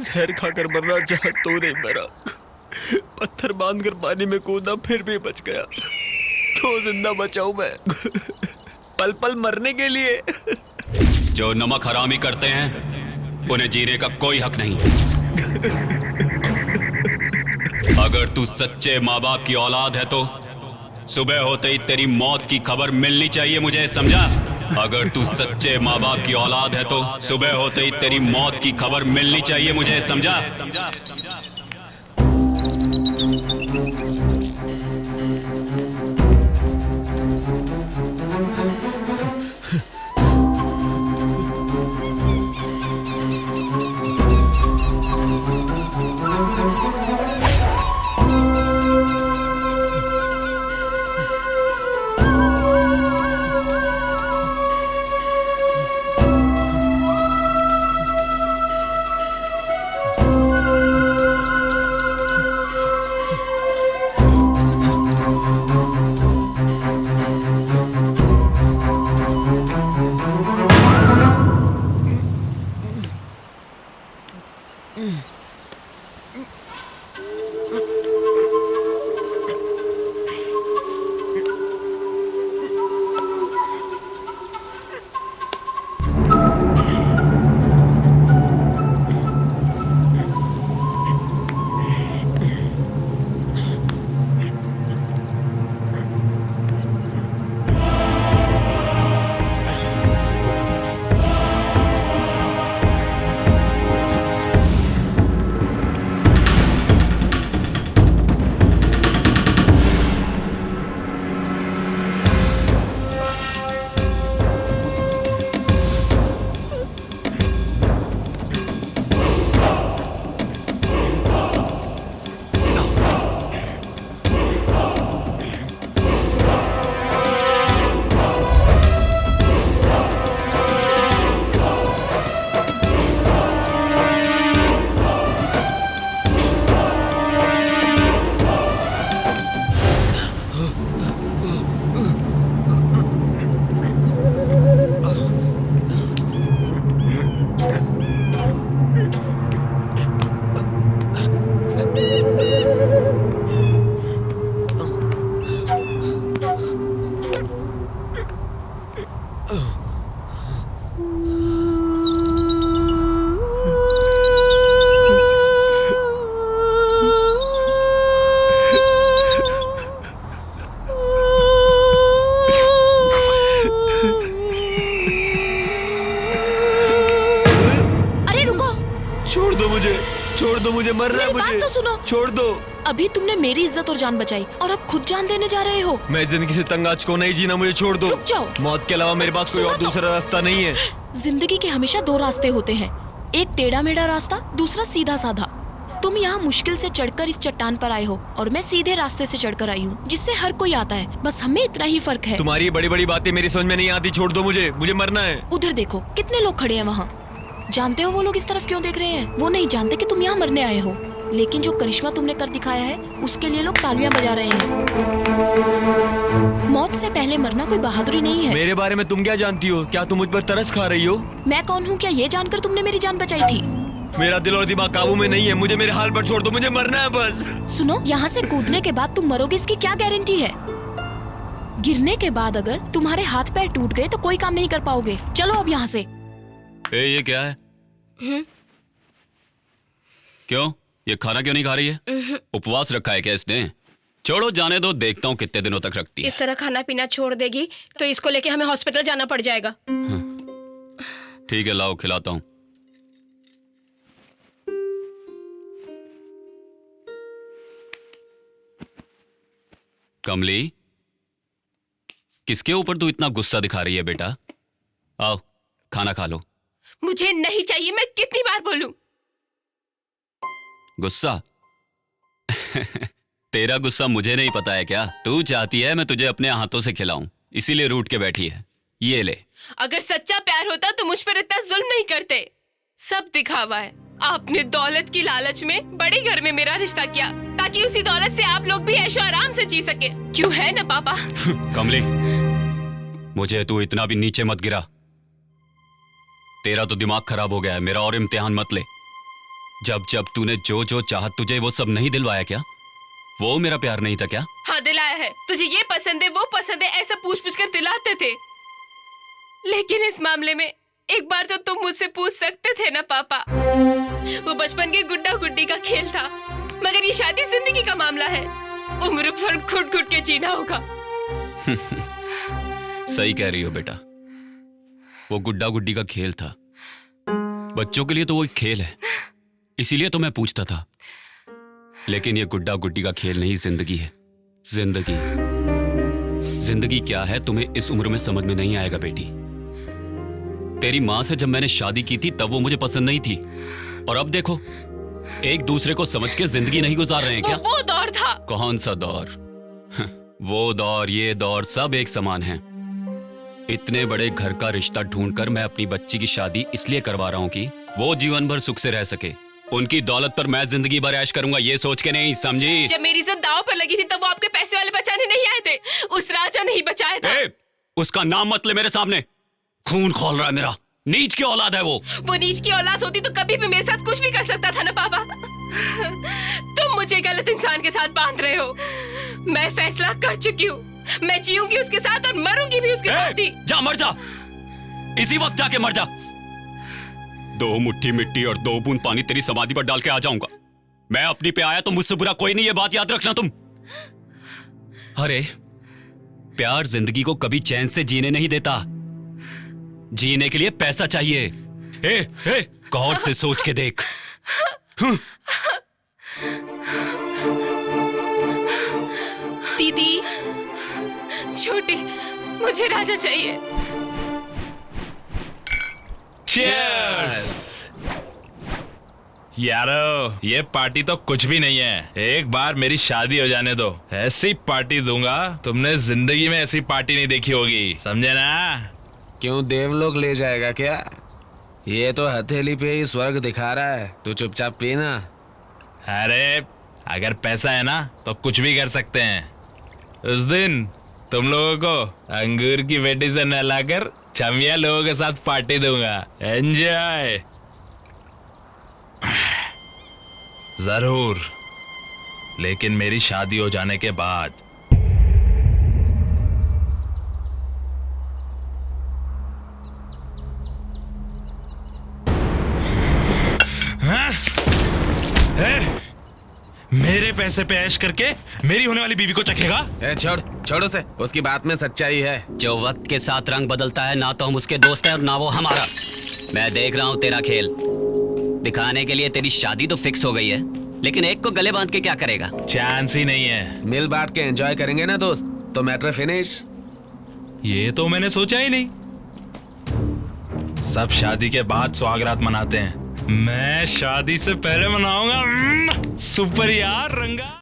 जहर खाकर मरना चाहा तो नहीं मरा, पत्थर बांधकर पानी में कूदा फिर भी बच गया। क्यों जिंदा बचाऊं मैं पल पल मरने के लिए? जो नमक हरामी करते हैं उन्हें जीने का कोई हक नहीं। अगर तू सच्चे माँ बाप की औलाद है तो सुबह होते ही तेरी मौत की खबर मिलनी चाहिए मुझे, समझा? अगर तू सच्चे माँ बाप की औलाद है तो सुबह होते ही तेरी मौत की खबर मिलनी चाहिए मुझे, समझा? छोड़ दो मुझे, मर रहा है मुझे। बात तो सुनो, छोड़ दो। अभी तुमने मेरी इज्जत और जान बचाई और अब खुद जान देने जा रहे हो। मैं जिंदगी से तंग आज को नहीं जीना, मुझे छोड़ दो। रुक जाओ। मौत के अलावा मेरे पास कोई और दूसरा रास्ता नहीं है। जिंदगी के हमेशा दो रास्ते होते हैं, एक टेढ़ा मेढ़ा रास्ता, दूसरा सीधा साधा। तुम यहाँ मुश्किल से चढ़कर इस चट्टान पर आए हो और मैं सीधे रास्ते से चढ़कर आई हूँ, जिससे हर कोई आता है। बस हमें इतना ही फर्क है। तुम्हारी बड़ी बड़ी बातें मेरी समझ में नहीं आती। छोड़ दो मुझे, मुझे मरना है। उधर देखो कितने लोग खड़े हैं वहाँ। जानते हो वो लोग इस तरफ क्यों देख रहे हैं? वो नहीं जानते कि तुम यहाँ मरने आए हो, लेकिन जो करिश्मा तुमने कर दिखाया है उसके लिए लोग तालियां बजा रहे हैं। मौत से पहले मरना कोई बहादुरी नहीं है। मेरे बारे में तुम क्या जानती हो? क्या तुम मुझ पर तरस खा रही हो? मैं कौन हूँ क्या ये जानकर तुमने मेरी जान बचाई थी? मेरा दिल और दिमाग काबू में नहीं है। मुझे मेरे हाल पर छोड़ दो, मुझे मरना है बस। सुनो, यहाँ से कूदने के बाद तुम मरोगे इसकी क्या गारंटी है? गिरने के बाद अगर तुम्हारे हाथ पैर टूट गए तो कोई काम नहीं कर पाओगे। चलो अब यहाँ से। ये क्या है? क्यों? ये खाना क्यों नहीं खा रही है? उपवास रखा है क्या इसने? छोड़ो, जाने दो, देखता हूँ कितने दिनों तक रखती है। इस तरह खाना पीना छोड़ देगी तो इसको लेके हमें हॉस्पिटल जाना पड़ जाएगा। ठीक है, लाओ खिलाता हूँ। कमली, किसके ऊपर तू इतना गुस्सा दिखा रही है बेटा? आओ खाना खा लो। मुझे नहीं चाहिए, मैं कितनी बार बोलूं? गुस्सा? तेरा गुस्सा मुझे नहीं पता है क्या? तू चाहती है मैं तुझे अपने हाथों से खिलाऊं, इसीलिए रूठ के बैठी है। ये ले। अगर सच्चा प्यार होता तो मुझ पर इतना जुल्म नहीं करते। सब दिखावा है। आपने दौलत की लालच में बड़े घर में मेरा रिश्ता किया ताकि उसी दौलत से आप लोग भी ऐशो आराम से जी सके। क्यों है ना पापा? कमली, मुझे तू इतना भी नीचे मत गिरा। तेरा तो दिमाग खराब हो गया है, मेरा और इम्तिहान मत ले। जब जब तूने जो जो चाहा तुझे वो सब नहीं दिलवाया क्या? वो मेरा प्यार नहीं था क्या? हाँ दिलाया है। तुझे ये पसंद है वो पसंद है ऐसा पूछ पूछ कर दिलाते थे, लेकिन इस मामले में एक बार तो तुम मुझसे पूछ सकते थे ना पापा। वो बचपन के गुड्डा गुड्डी का खेल था, मगर ये शादी जिंदगी का मामला है। उम्र भर घुट घुट के जीना होगा। सही कह रही हो बेटा, वो गुड्डा गुड्डी का खेल था। बच्चों के लिए तो वो एक खेल है, इसीलिए तो मैं पूछता था। लेकिन ये गुड्डा गुड्डी का खेल नहीं, जिंदगी है। जिंदगी जिंदगी क्या है तुम्हें इस उम्र में समझ में नहीं आएगा बेटी। तेरी माँ से जब मैंने शादी की थी तब वो मुझे पसंद नहीं थी, और अब देखो एक दूसरे को समझ के जिंदगी नहीं गुजार रहे हैं क्या? वो दौर था। कौन सा दौर? वो दौर ये दौर सब एक समान है। इतने बड़े घर का रिश्ता ढूंढकर मैं अपनी बच्ची की शादी इसलिए करवा रहा हूँ कि वो जीवन भर सुख से रह सके। उनकी दौलत पर मैं जिंदगी भर ऐश करूंगा ये सोच के नहीं, समझी? जब मेरी इज्जत दांव पर लगी थी तब वो आपके पैसे वाले बचाने नहीं आए थे, उस राजा नहीं बचाया था। उसका नाम मत ले मेरे सामने। खून खोल रहा है मेरा। नीच की औलाद है वो नीच की औलाद होती तो कभी भी मेरे साथ कुछ भी कर सकता था ना पापा। तुम मुझे गलत इंसान के साथ बांध रहे हो। मैं फैसला कर चुकी हूँ, मैं जीऊंगी उसके साथ और मरूंगी भी उसके साथ ही। जा मर जा, इसी वक्त जाके मर जा। 2 मुट्ठी मिट्टी और 2 बूंद पानी तेरी समाधि पर डाल के आ जाऊंगा। मैं अपनी पे आया तो मुझसे बुरा कोई नहीं, ये बात याद रखना तुम। अरे प्यार जिंदगी को कभी चैन से जीने नहीं देता। जीने के लिए पैसा चाहिए। गौर से सोच के देख। दीदी छोटी, मुझे राजा चाहिए। Cheers! यारो ये पार्टी तो कुछ भी नहीं है। एक बार मेरी शादी हो जाने दो, ऐसी पार्टी दूंगा तुमने जिंदगी में ऐसी पार्टी नहीं देखी होगी, समझे ना? क्यों देवलोक ले जाएगा क्या? ये तो हथेली पे ही स्वर्ग दिखा रहा है, तू चुपचाप पीना। अरे अगर पैसा है ना तो कुछ भी कर सकते हैं। उस दिन तुम लोगों को अंगूर की बेटी से नहलाकर चमिया लोगों के साथ पार्टी दूंगा। एंजॉय जरूर, लेकिन मेरी शादी हो जाने के बाद। हाँ? मेरे पैसे पे ऐश करके मेरी होने वाली बीवी को चखेगा? छोड़ उसे, उसकी बात में सच्चाई है। जो वक्त के साथ रंग बदलता है ना तो हम उसके दोस्त हैं और ना वो हमारा। मैं देख रहा हूँ तेरा खेल। दिखाने के लिए तेरी शादी तो फिक्स हो गई है, लेकिन एक को गले बांध के क्या करेगा? चांस ही नहीं है। मिल बांट के एंजॉय करेंगे ना दोस्त, तो मैटर फिनिश। ये तो मैंने सोचा ही नहीं। सब शादी के बाद सुहागरात मनाते हैं, मैं शादी से पहले मनाऊंगा। सुपर यार रंगा।